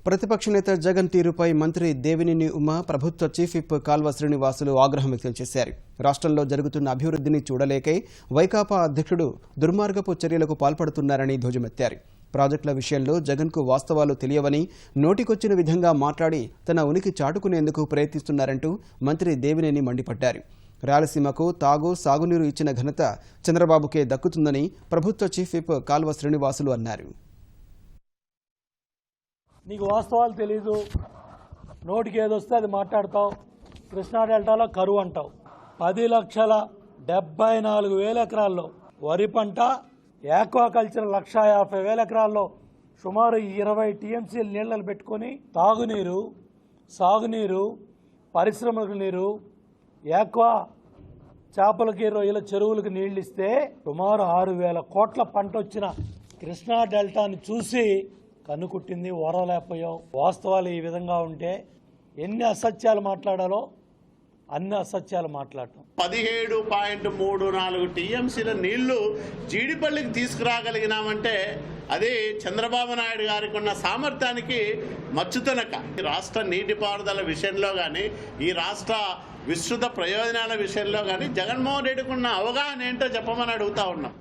ప్రతిపక్ష నేత జగన్ తీరుపై మంత్రి దేవినేని ఉమ, ప్రభుత్వ చీఫ్ విప్ కాల్వ శ్రీనివాసులు ఆగ్రహం వ్యక్తం చేశారు. రాష్ట్రంలో జరుగుతున్న అభివృద్ధిని చూడలేకే వైకాపా అధ్యక్షుడు దుర్మార్గపు చర్యలకు పాల్పడుతున్నారని ధ్వజమెత్తారు. ప్రాజెక్టుల విషయంలో జగన్కు వాస్తవాలు తెలియవని, నోటికొచ్చిన విధంగా మాట్లాడి తన ఉనికి చాటుకునేందుకు ప్రయత్నిస్తున్నారంటూ మంత్రి దేవినేని మండిపడ్డారు. రాయలసీమకు తాగు, సాగునీరు ఇచ్చిన ఘనత చంద్రబాబుకే దక్కుతుందని ప్రభుత్వ చీఫ్ విప్ కాల్వ శ్రీనివాసులు అన్నారు. నీకు వాస్తవాలు తెలీదు, నోటికి ఏదొస్తే అది మాట్లాడతావు. కృష్ణా డెల్టాలో కరువు అంటావు. 10,74,000 ఎకరాల్లో వరి పంట, ఆక్వాకల్చర్ 1,50,000 ఎకరాల్లో సుమారు 20 టీఎంసీలు నీళ్లను పెట్టుకొని తాగునీరు, సాగునీరు, పరిశ్రమలకు నీరు, ఆక్వా చేపలకి, రొయ్యల చెరువులకు నీళ్ళు ఇస్తే సుమారు 6,000 కోట్ల పంట వచ్చిన కృష్ణా డెల్టాని చూసి కన్నుకుట్టింది. ఓరలేకపోయావు. వాస్తవాలు ఈ విధంగా ఉంటే ఎన్ని అసత్యాలు మాట్లాడాలో అన్ని అసత్యాలు మాట్లాడటం. 17.34 టీఎంసీల నీళ్లు జీడిపల్లికి తీసుకురాగలిగినామంటే అది చంద్రబాబు నాయుడు గారికి ఉన్న సామర్థ్యానికి మచ్చుతనక. రాష్ట్ర నీటిపారుదల విషయంలో కానీ, ఈ రాష్ట్ర విస్తృత ప్రయోజనాల విషయంలో కానీ జగన్మోహన్ రెడ్డికి ఉన్న అవగాహన ఏంటో చెప్పమని అడుగుతా ఉన్నాం.